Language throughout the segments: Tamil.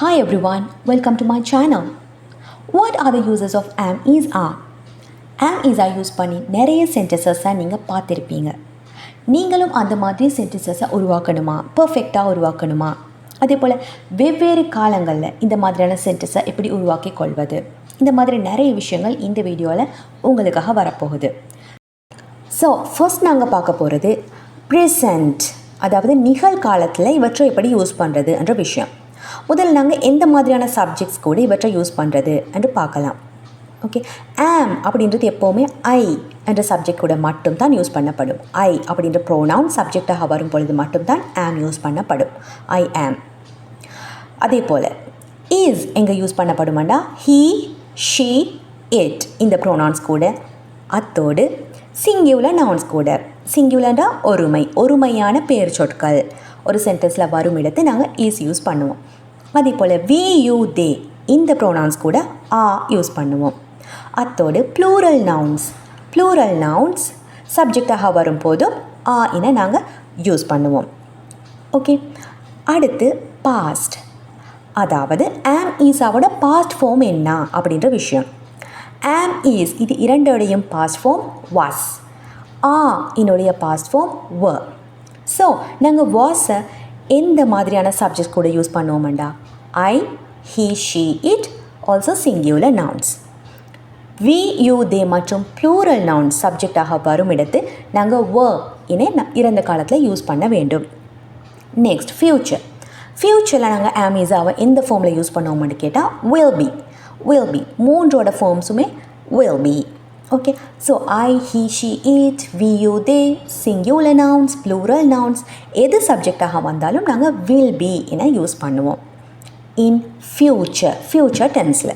Hi everyone, welcome to my channel. What are the uses of am is are? Am is are use பண்ணி நிறைய சென்டென்சஸை நீங்கள் பார்த்துருப்பீங்க. நீங்களும் அந்த மாதிரி சென்டென்சஸை உருவாக்கணுமா, பர்ஃபெக்டாக உருவாக்கணுமா, அதே போல் வெவ்வேறு காலங்களில் இந்த மாதிரியான சென்டென்ஸை எப்படி உருவாக்கி கொள்வது, இந்த மாதிரி நிறைய விஷயங்கள் இந்த வீடியோவில் உங்களுக்காக வரப்போகுது. ஸோ ஃபர்ஸ்ட் நாங்கள் பார்க்க போகிறது ப்ரெசண்ட், அதாவது நிகழ்காலத்தில் இவற்றை எப்படி யூஸ் பண்ணுறது என்ற விஷயம். முதல்ல நாங்கள் எந்த மாதிரியான சப்ஜெக்ட்ஸ் கூட இவற்றை யூஸ் பண்ணுறது என்று பார்க்கலாம். ஓகே, ஆம் அப்படின்றது எப்போவுமே ஐ என்ற சப்ஜெக்ட் கூட மட்டும்தான் யூஸ் பண்ணப்படும். ஐ அப்படின்ற ப்ரோனவுன் சப்ஜெக்டாக வரும் பொழுது மட்டும்தான் ஆம் யூஸ் பண்ணப்படும். ஐ ஆம். அதே போல் இஸ் எங்கே யூஸ் பண்ணப்படுமாண்டா ஹீ, ஷீ, இட் இந்த ப்ரோனவுன்ஸ் கூட. அத்தோடு சிங்குலர் நவுன்ஸ் கூட. சிங்குலர்னா ஒருமையான பெயர் சொற்கள் ஒரு சென்டென்ஸில் வரும் இடத்தை நாங்கள் இஸ் யூஸ் பண்ணுவோம். அதே போல் வி, யூ, தே இந்த ப்ரோனவுன்ஸ் கூட ஆ யூஸ் பண்ணுவோம். அத்தோடு ப்ளூரல் நவுன்ஸ் சப்ஜெக்டாக வரும்போதும் ஆ என நாங்கள் யூஸ் பண்ணுவோம். ஓகே, அடுத்து பாஸ்ட், அதாவது ஆம் ஈஸாவோட பாஸ்ட் ஃபார்ம் என்ன அப்படின்ற விஷயம். ஆம் ஈஸ் இது இரண்டோடையும் பாஸ்ட் ஃபார்ம் வாஸ். ஆ என்னுடைய பாஸ்ட் ஃபார்ம் வ. ஸோ நாங்கள் வாஸை எந்த மாதிரியான சப்ஜெக்ட் கூட யூஸ் பண்ணுவோம்டா I, he, she, it, also singular nouns. We, you, they மற்றும் ப்ளூரல் நவுன்ஸ் சப்ஜெக்டாக வரும் இடத்து நாங்கள் வ என இறந்த காலத்தில் யூஸ் பண்ண வேண்டும். நெக்ஸ்ட் ஃப்யூச்சரில் நாங்கள் ஆமீஸாவை எந்த ஃபார்மில் யூஸ் பண்ணுவோம்னு கேட்டால் வில் பி மூன்றோட ஃபார்ம்ஸுமே will be. Okay, so I, he, she, it, we, you, they, singular nouns, plural nouns எது சப்ஜெக்டாக வந்தாலும் நாங்கள் வில் பி என யூஸ் பண்ணுவோம் இன் ஃப்யூச்சர் டென்ஸில்.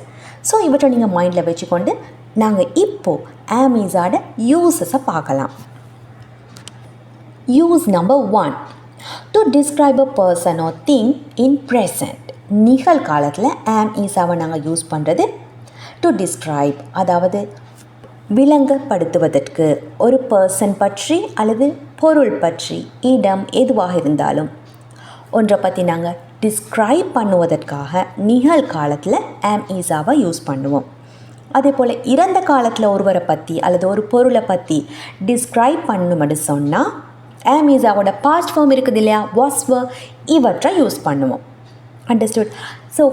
ஸோ இவற்றை நீங்கள் மைண்டில் வச்சுக்கொண்டு நாங்கள் இப்போது ஆமீஸாட யூஸஸை பார்க்கலாம். Use number 1, to describe a person or thing in present. நிகழ்காலத்தில் ஆம் ஈஸாவை நாங்கள் யூஸ் பண்ணுறது டு டிஸ்கிரைப், அதாவது விளங்கப்படுத்துவதற்கு ஒரு பர்சன் பற்றி அல்லது பொருள் பற்றி, இடம் எதுவாக இருந்தாலும் ஒன்றை பற்றி நாங்கள் டிஸ்கிரைப் பண்ணுவதற்காக நிகழ்காலத்தில் ஆம் ஈஸாவை யூஸ் பண்ணுவோம். அதே போல் இறந்த காலத்தில் ஒருவரை பற்றி அல்லது ஒரு பொருளை பற்றி டிஸ்கிரைப் பண்ணணும்னு சொன்னால் ஆம் ஈஸாவோட பாஸ்ட் ஃபார்ம் இருக்குது இல்லையா, வாஸ், வர், இவற்றை யூஸ் பண்ணுவோம். அண்டர்ஸ்டுட்? ஸோ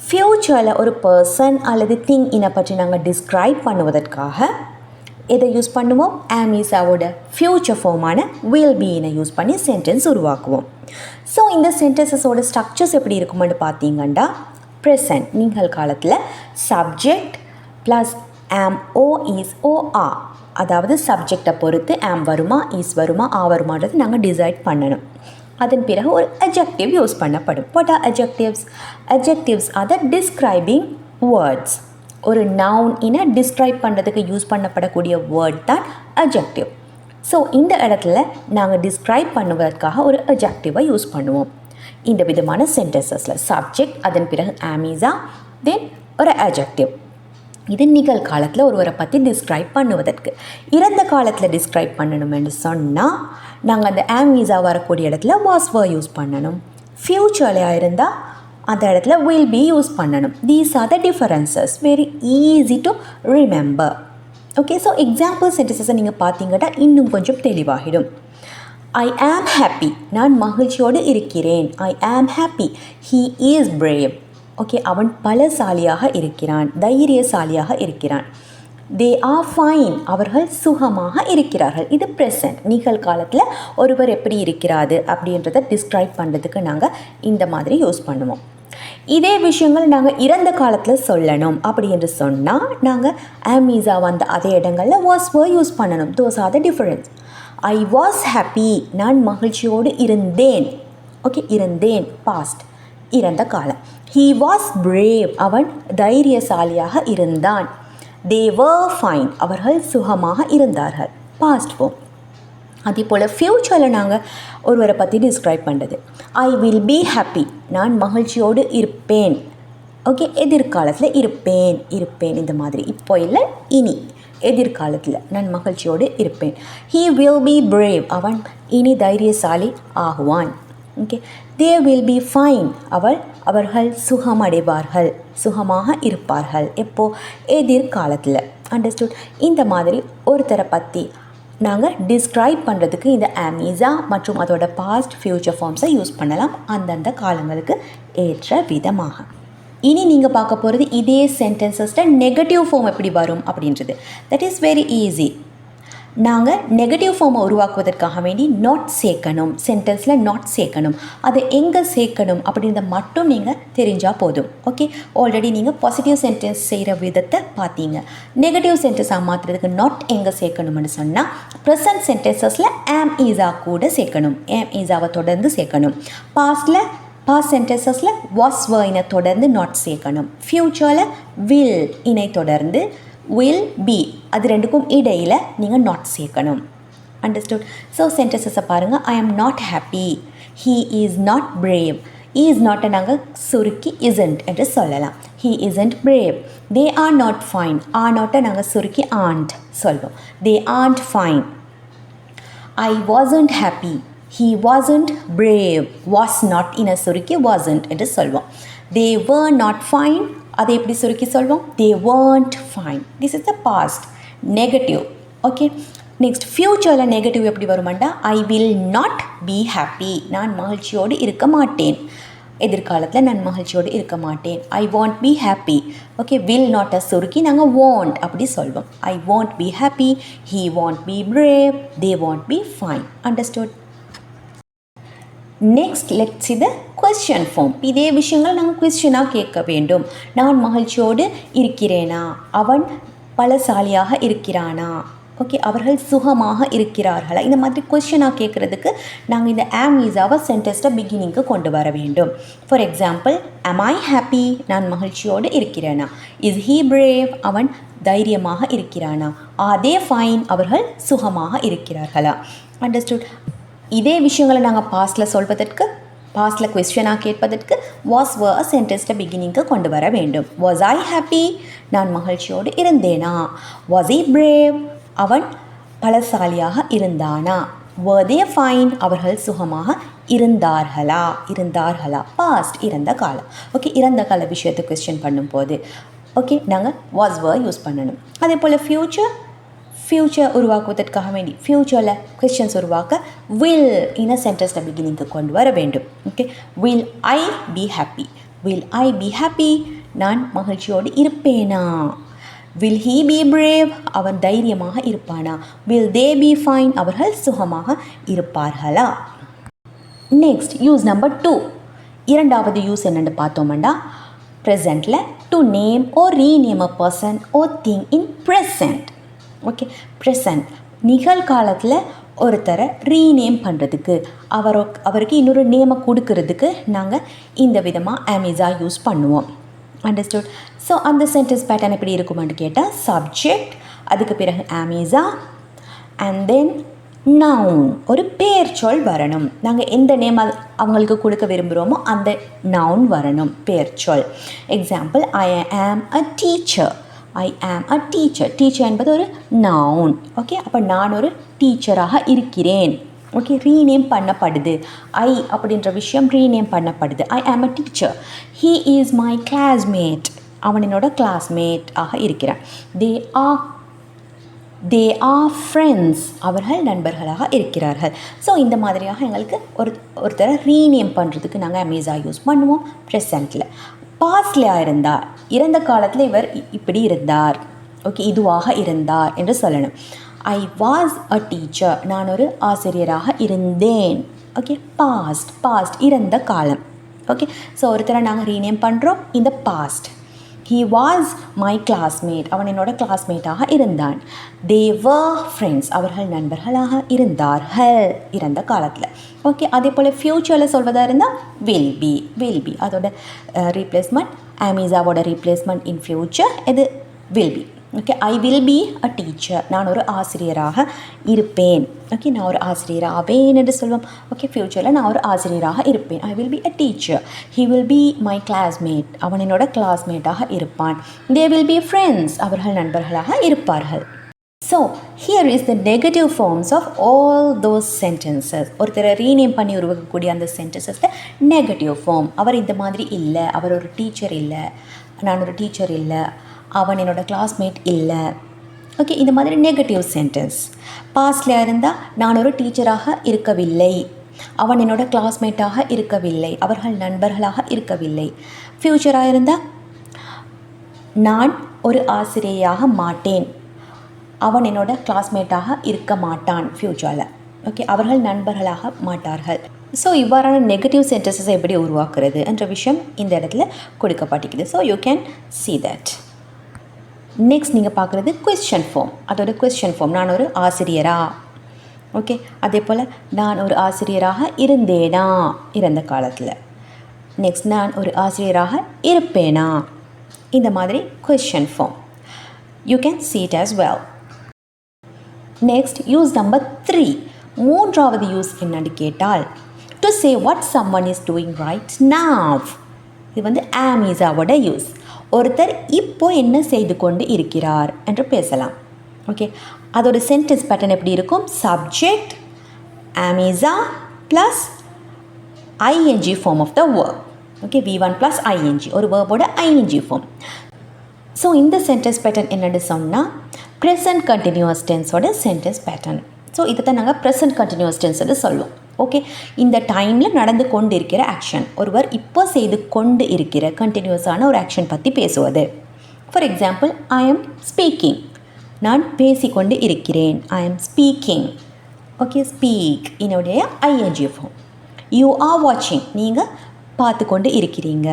ஃப்யூச்சரில் ஒரு பர்சன் அல்லது திங் இதை பற்றி நாங்கள் டிஸ்கிரைப் பண்ணுவதற்காக எதை யூஸ் பண்ணுவோம், ஆமீஸாவோட ஃப்யூச்சர் ஃபார்மான வில் பீனை யூஸ் பண்ணி சென்டென்ஸ் உருவாக்குவோம். ஸோ இந்த சென்டென்சஸோட ஸ்ட்ரக்சர்ஸ் எப்படி இருக்குமென்னு பார்த்தீங்கன்னா ப்ரெசன்ட் நிகழ்காலத்தில் சப்ஜெக்ட் ப்ளஸ் ஆம், ஓ, இஸ், ஓ, ஆ, அதாவது சப்ஜெக்டை பொறுத்து ஆம் வருமா, இஸ் வருமா, ஆ வருமானது நாங்கள் டிசைட் பண்ணணும். அதன் பிறகு ஒரு adjective யூஸ் பண்ணப்படும். What are adjectives? Adjectives are the describing words. ஒரு நவுன் இன டிஸ்கிரைப் பண்ணுறதுக்கு யூஸ் பண்ணப்படக்கூடிய வேர்ட் தான் adjective. ஸோ இந்த இடத்துல நாங்கள் டிஸ்கிரைப் பண்ணுவதற்காக ஒரு adjective-ஐ யூஸ் பண்ணுவோம். இந்த விதமான சென்டென்சஸில் சப்ஜெக்ட், அதன் பிறகு ஆமீஸா, தென் ஒரு adjective. இது நிகழ்காலத்தில் ஒருவரை பற்றி டிஸ்கிரைப் பண்ணுவதற்கு. இறந்த காலத்தில் டிஸ்கிரைப் பண்ணணும்னு சொன்னால் நாங்கள் அந்த ஆமீஸா வரக்கூடிய இடத்துல வாஸ், வர் யூஸ் பண்ணணும். ஃப்யூச்சரில் இருந்தால் அந்த இடத்துல வில் பி யூஸ் பண்ணணும். These are the differences, very easy to remember. Okay, so example சென்டென்சஸை நீங்கள் பார்த்தீங்கன்னா இன்னும் கொஞ்சம் தெளிவாகிடும். ஐ ஆம் ஹாப்பி, நான் மகிழ்ச்சியோடு இருக்கிறேன். I am happy. He is brave. Okay, அவன் பலசாலியாக இருக்கிறான், தைரியசாலியாக இருக்கிறான். தே ஆர் ஃபைன், அவர்கள் சுகமாக இருக்கிறார்கள். இது ப்ரெசன்ட், நிகழ்காலத்தில் ஒருவர் எப்படி இருக்கிறாரு அப்படின்றத டிஸ்கிரைப் பண்ணுறதுக்கு நாங்கள் இந்த மாதிரி யூஸ் பண்ணுவோம். இதே விஷயங்கள் நாங்கள் இறந்த காலத்தில் சொல்லணும் அப்படி என்று சொன்னால் நாங்கள் ஆமீஸா வந்த அதே இடங்களில் வாஸ், வர் யூஸ் பண்ணணும். Those are the difference. I was happy, நான் மகிழ்ச்சியோடு இருந்தேன். ஓகே, இருந்தேன் பாஸ்ட், இறந்த காலம். ஹீ வாஸ் பிரேவ், அவன் தைரியசாலியாக இருந்தான். தே வர் ஃபைன், அவர்கள் சுகமாக இருந்தார்கள், பாஸ்ட் ஃபார்ம். அதே போல் ஃப்யூச்சரில் நாங்கள் ஒருவரை பற்றி டிஸ்கிரைப் பண்ணுறது ஐ வில் பி ஹாப்பி, நான் மகிழ்ச்சியோடு இருப்பேன். ஓகே, எதிர்காலத்தில் இருப்பேன் இந்த மாதிரி, இப்போ இல்லை இனி, எதிர்காலத்தில் நான் மகிழ்ச்சியோடு இருப்பேன். ஹீ வில் பி பிரேவ், அவன் இனி தைரியசாலி ஆகுவான். Okay, they will be fine, அவர்கள் சுகமடைவார்கள், சுகமாக இருப்பார்கள். எப்போ? எதிர்காலத்தில். அண்டர்ஸ்டுட்? இந்த மாதிரி ஒருத்தரை பற்றி நாங்கள் டிஸ்கிரைப் பண்ணுறதுக்கு இந்த ஆமீஸா மற்றும் அதோட பாஸ்ட் ஃப்யூச்சர் ஃபார்ம்ஸை யூஸ் பண்ணலாம் அந்தந்த காலங்களுக்கு ஏற்ற விதமாக. இனி நீங்கள் பார்க்க போகிறது இதே சென்டென்சஸில் நெகட்டிவ் ஃபார்ம் எப்படி வரும் அப்படின்றது. That is very easy. நாங்கள் நெகட்டிவ் ஃபார்மை உருவாக்குவதற்காக வேண்டி நாட் சேர்க்கணும், சென்டென்ஸில் நாட் சேர்க்கணும். அதை எங்கே சேர்க்கணும் அப்படின்றத மட்டும் நீங்கள் தெரிஞ்சால் போதும். ஓகே, ஆல்ரெடி நீங்கள் பாசிட்டிவ் சென்டென்ஸ் செய்கிற விதத்தை பார்த்தீங்க. நெகட்டிவ் சென்டென்ஸாக மாற்றுறதுக்கு நாட் எங்கே சேர்க்கணும்னு சொன்னால் ப்ரெசன்ட் சென்டென்சஸில் ஆம் ஈஸா கூட சேர்க்கணும், ஆம் ஈஸாவை தொடர்ந்து சேர்க்கணும். பாஸ்ட் சென்டென்சஸில் வாஸ் வர்னை தொடர்ந்து நாட் சேர்க்கணும். ஃப்யூச்சரில் வில் இனை தொடர்ந்து will be, அது ரெண்டுக்கும் இடையில் நீங்கள் நாட் சேர்க்கணும். அண்டர்ஸ்டுட்? ஸோ சென்டென்சஸை பாருங்கள். I am not happy, he is not brave. Is நாட்டை நாங்கள் சுருக்கி isn't என்று சொல்லலாம். He isn't brave. They are not fine, are நாட்டை நாங்கள் சுருக்கி aren't சொல்வோம். தே aren't fine. I wasn't happy, he wasn't brave. was not இன சுருக்கி wasn't என்று சொல்வோம். they were not fine, அதை எப்படி சுருக்கி சொல்வோம்? they weren't fine. this is the past negative. Okay, next ஃப்யூச்சரில் நெகட்டிவ் எப்படி வருமாண்டா? I will not be happy, நான் மகிழ்ச்சியோடு இருக்க மாட்டேன். எதிர்காலத்தில் நான் மகிழ்ச்சியோடு இருக்க மாட்டேன். I won't be happy. Okay, will நாட்டை சுருக்கி நாங்கள் வாண்ட் அப்படி சொல்வோம். I won't be happy, he won't be brave, they won't be fine. Understood? Next let's see the question form. இதே விஷயங்கள் நாங்கள் கொஸ்டினாக கேட்க வேண்டும். நான் மகிழ்ச்சியோடு இருக்கிறேனா, அவன் பலசாலியாக இருக்கிறானா, ஓகே, அவர்கள் சுகமாக இருக்கிறார்களா, இந்த மாதிரி கொஸ்டினாக கேட்குறதுக்கு நாங்கள் இந்த ஆம் ஈஸாவை சென்டென்ஸில் பிகினிங்க்கு கொண்டு வர வேண்டும். For example, am I happy, நான் மகிழ்ச்சியோடு இருக்கிறேனா. is he brave, அவன் தைரியமாக இருக்கிறானா. are they fine, அவர்கள் சுகமாக இருக்கிறார்களா. அண்டர்ஸ்டுட்? இதே விஷயங்களை நாங்கள் பாஸ்டில் சொல்வதற்கு, பாஸ்டில் கொஸ்டினாக கேட்பதற்கு வாஸ் were சென்டென்ஸில் பிகினிங்க்கு கொண்டு வர வேண்டும். வாஸ் ஐ ஹாப்பி, நான் மகிழ்ச்சியோடு இருந்தேனா. வாஸ் he brave, அவன் பலசாலியாக இருந்தானா. were they fine, அவர்கள் சுகமாக இருந்தார்களா. பாஸ்ட் இறந்த காலம். ஓகே, இறந்த கால விஷயத்தை கொஸ்டின் பண்ணும்போது ஓகே நாங்கள் வாஸ் were யூஸ் பண்ணணும். அதே போல் ஃப்யூச்சர் உருவாக்குவதற்காக வேண்டி ஃப்யூச்சரில் கொஸ்டின்ஸ் உருவாக்க வில் இன் சென்டென்ஸில் பிகினிங்க்கு கொண்டு வர வேண்டும். Okay, will I be happy, will I P happy, நான் மகிழ்ச்சியோடு இருப்பேனா. வில் ஹீ பி பிரேவ், அவன் தைரியமாக இருப்பானா. வில் தே பி ஃபைன், அவர்கள் சுகமாக இருப்பார்களா. Next use number 2. இரண்டாவது யூஸ் என்னென்னு பார்த்தோம்னா, ப்ரெசண்ட்டில் to name or rename a person or thing in present. Okay, present நிகழ்காலத்தில் ஒருத்தரை ரீநேம் பண்ணுறதுக்கு, அவருக்கு இன்னொரு நேமை கொடுக்கறதுக்கு நாங்கள் இந்த விதமாக ஆமீஸா யூஸ் பண்ணுவோம். அண்டர்ஸ்டுட்? ஸோ அந்த சென்டென்ஸ் பேட்டர்ன் எப்படி இருக்குமான்னு கேட்டால், சப்ஜெக்ட், அதுக்கு பிறகு ஆமீஸா, அண்ட் தென் நவுன், ஒரு பேர் சொல் வரணும். நாங்கள் எந்த நேம் அவங்களுக்கு கொடுக்க விரும்புகிறோமோ அந்த நவுன் வரணும், பேர் சொல். எக்ஸாம்பிள், ஐ ஆம் அ டீச்சர். ஐ ஆம் அ டீச்சர். டீச்சர் என்பது ஒரு நவுன். ஓகே, அப்போ நான் ஒரு டீச்சராக இருக்கிறேன். ஓகே, ரீநேம் பண்ணப்படுது. ஐ அப்படின்ற விஷயம் ரீநேம் பண்ணப்படுது. ஐ ஆம் அ teacher. He is my classmate, அவன் என்னோட கிளாஸ்மேட் ஆக இருக்கிறான். தே ஆர் ஃப்ரெண்ட்ஸ், அவர்கள் நண்பர்களாக இருக்கிறார்கள். ஸோ இந்த மாதிரியாக எங்களுக்கு ஒருத்தரை ரீநேம் பண்ணுறதுக்கு நாங்கள் அமேஸா யூஸ் பண்ணுவோம் ப்ரெசண்ட்டில். பாஸ்ட்லையாக இருந்தார், இறந்த காலத்தில் இவர் இப்படி இருந்தார், ஓகே, இதுவாக இருந்தார் என்று சொல்லணும். ஐ வாஸ் அ டீச்சர், நான் ஒரு ஆசிரியராக இருந்தேன். ஓகே, பாஸ்ட் இறந்த காலம். ஓகே, ஸோ ஒருத்தரை நாங்கள் ரீநேம் பண்ணுறோம் இந்த past. He was my classmate, அவன் என்னோட கிளாஸ்மேட்டாக இருந்தான். தே வர் ஃப்ரெண்ட்ஸ், அவர்கள் நண்பர்களாக இருந்தார்கள் இறந்த காலத்தில். ஓகே, அதே போல் ஃப்யூச்சரில் சொல்வதாக இருந்தால் வில் பி அதோட ரீப்ளேஸ்மெண்ட், ஆமீஸாவோட ரீப்ளேஸ்மெண்ட் இன் ஃப்யூச்சர் இது will be. Okay, I will be a teacher, நான் ஒரு ஆசிரியராக இருப்பேன். ஓகே, நான் ஒரு ஆசிரியராவேன் என்று சொல்வோம். ஓகே, ஃப்யூச்சரில் நான் ஒரு ஆசிரியராக இருப்பேன். ஐ will be a teacher. He will be my classmate, அவன் என்னோட கிளாஸ்மேட்டாக இருப்பான். தே வில் பி ஃப்ரெண்ட்ஸ், அவர்கள் நண்பர்களாக இருப்பார்கள். So here is the negative forms of all those sentences. ஒருத்தரை ரீநேம் பண்ணி உருவாக்கக்கூடிய அந்த சென்டென்சஸில் நெகட்டிவ் ஃபார்ம். அவர் இந்த மாதிரி இல்லை, அவர் ஒரு டீச்சர் இல்லை, நான் ஒரு டீச்சர் இல்லை, அவன் என்னோடய கிளாஸ்மேட் இல்லை. ஓகே, இந்த மாதிரி நெகட்டிவ் சென்டென்ஸ். பாஸ்டில் இருந்தால் நான் ஒரு டீச்சராக இருக்கவில்லை, அவன் என்னோட கிளாஸ்மேட்டாக இருக்கவில்லை, அவர்கள் நண்பர்களாக இருக்கவில்லை. ஃப்யூச்சராக இருந்தால் நான் ஒரு ஆசிரியையாக மாட்டேன், அவன் என்னோட கிளாஸ்மேட்டாக இருக்க மாட்டான் ஃப்யூச்சரில். ஓகே, அவர்கள் நண்பர்களாக மாட்டார்கள். ஸோ இவ்வாறான நெகட்டிவ் சென்டென்சஸை எப்படி உருவாக்குறது என்ற விஷயம் இந்த இடத்துல கொடுக்கப்பட்டிருக்குது. So you can see that. Next நீங்கள் பார்க்குறது கொஸ்டின் ஃபார்ம். அதோட கொஸ்டின் ஃபார்ம், நான் ஒரு ஆசிரியரா. ஓகே, அதே போல் நான் ஒரு ஆசிரியராக இருந்தேனா இறந்த காலத்தில். நெக்ஸ்ட் நான் ஒரு ஆசிரியராக இருப்பேனா. இந்த மாதிரி question form. You can see it as well. Next use number 3. மூன்றாவது யூஸ் என்னன்னு கேட்டால் to say what someone is doing right now. இது வந்து ஆம் இஸாவோட யூஸ். ஒருத்தர் இப்போ என்ன செய்து கொண்டு இருக்கிறார் என்று பேசலாம். ஓகே, அதோட சென்டென்ஸ் பேட்டர்ன் எப்படி இருக்கும்? Subject am is are plus ING form of the verb. Okay, V1 plus ING, ஒரு வேர்போட ஐஎன்ஜி ஃபார்ம். ஸோ இந்த சென்டென்ஸ் பேட்டர்ன் என்னென்னு சொன்னால் ப்ரெசன்ட் கண்டினியூஸ் டென்ஸோட சென்டென்ஸ் பேட்டர்ன். ஸோ இதை தான் நாங்கள் ப்ரெசன்ட் கண்டினியூஸ் டென்ஸ்னு சொல்லுவோம். ஓகே, இந்த டைமில் நடந்து கொண்டு இருக்கிற ஆக்ஷன், ஒருவர் இப்போ செய்து கொண்டு இருக்கிற கண்டினியூஸான ஒரு ஆக்ஷன் பற்றி பேசுவது. For example, I am speaking, நான் பேசிக்கொண்டு இருக்கிறேன். I am speaking. Okay, speak என்னுடைய ஐஎன்ஜி ஃபார்ம். யூ ஆர் வாட்சிங், நீங்கள் பார்த்து கொண்டு இருக்கிறீங்க.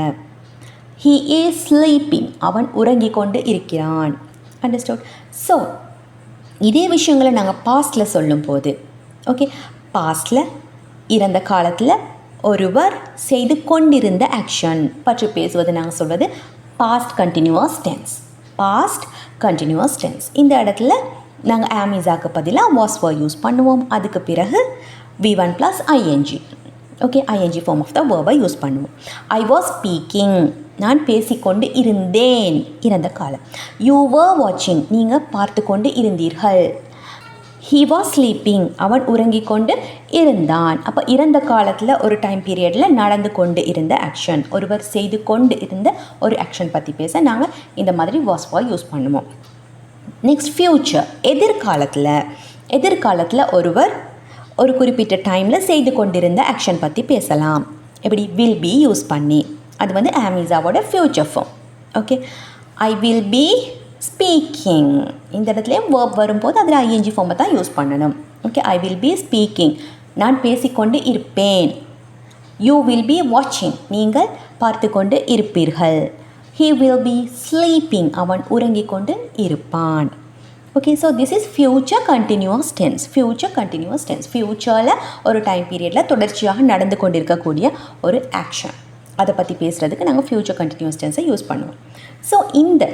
ஹீ இஸ் ஸ்லீப்பிங், அவன் உறங்கி கொண்டு இருக்கிறான். அண்டர்ஸ்டாண்ட்? ஸோ இதே விஷயங்களை நாங்கள் பாஸ்டில் சொல்லும்போது, ஓகே, பாஸ்டில் இறந்த காலத்தில் ஒருவர் செய்து கொண்டிருந்த ஆக்ஷன் பற்றி பேசுவது நாங்கள் சொல்வது past continuous tense. Past continuous tense. இந்த இடத்துல நாங்கள் ஆம் இஸாக்கு பதிலாக வாஸ் வர் யூஸ் பண்ணுவோம். அதுக்கு பிறகு V1 plus ING. Okay, ING form of the வேர்பை யூஸ் பண்ணுவோம். ஐ வாஸ் ஸ்பீக்கிங், நான் பேசிக்கொண்டு இருந்தேன் இறந்த காலம். யூ வர் வாட்சிங், நீங்கள் பார்த்து கொண்டு இருந்தீர்கள். ஹீ வாஸ் ஸ்லீப்பிங், அவன் உறங்கி கொண்டு இருந்தான். அப்போ இறந்த காலத்தில் ஒரு டைம் பீரியடில் நடந்து கொண்டு இருந்த ஆக்ஷன், ஒருவர் செய்து கொண்டு இருந்த ஒரு ஆக்ஷன் பற்றி பேச நாங்கள் இந்த மாதிரி வாஸ் வர் யூஸ் பண்ணுவோம். நெக்ஸ்ட் ஃப்யூச்சர், எதிர்காலத்தில் ஒருவர் ஒரு குறிப்பிட்ட டைமில் செய்து கொண்டிருந்த ஆக்ஷன் பற்றி பேசலாம். எப்படி? வில் பி யூஸ் பண்ணி. அது வந்து ஆம் இஸாவோட future form. Okay, I will be speaking. இந்த இடத்துலையும் வேர்ப் வரும்போது அதில் ஐஎன்ஜி ஃபார்மை தான் யூஸ் பண்ணணும். Okay, I will be speaking, நான் பேசிக்கொண்டு இருப்பேன். யூ வில் பி வாட்சிங், நீங்கள் பார்த்து கொண்டு இருப்பீர்கள். ஹீ வில் பி ஸ்லீப்பிங், அவன் உறங்கிக் கொண்டு இருப்பான். Okay, so this is future continuous tense. ஃப்யூச்சரில் ஒரு டைம் பீரியடில் தொடர்ச்சியாக நடந்து கொண்டிருக்கக்கூடிய ஒரு ஆக்ஷன், அதை பற்றி பேசுகிறதுக்கு நாங்கள் ஃப்யூச்சர் கண்டினியூஸ் டென்ஸை யூஸ் பண்ணுவோம். ஸோ இந்த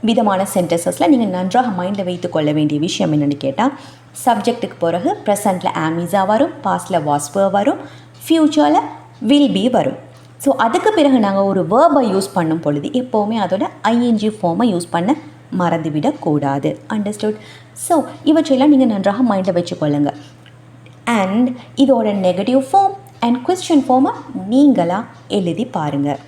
விதமான சென்டென்சஸில் நீங்கள் நன்றாக மைண்டில் வைத்து கொள்ள வேண்டிய விஷயம் என்னென்னு கேட்டால், சப்ஜெக்ட்டுக்கு பிறகு ப்ரெசண்ட்டில் ஆம் இஸா வரும், பாஸ்டில் வாஸ் வர் வரும், ஃப்யூச்சரில் வில் பி வரும். ஸோ அதுக்கு பிறகு நாங்கள் ஒரு வேர்பை யூஸ் பண்ணும் பொழுது எப்போவுமே அதோட ஐஎன்ஜி ஃபார்மை யூஸ் பண்ண மறந்துவிடக்கூடாது. அண்டர்ஸ்டுட்? ஸோ இவற்றையெல்லாம் நீங்கள் நன்றாக மைண்டில் வச்சுக்கொள்ளுங்கள். அண்ட் இதோட நெகட்டிவ் ஃபார்ம் அண்ட் கொஸ்டின் ஃபார்மை நீங்களாக எழுதி பாருங்கள்.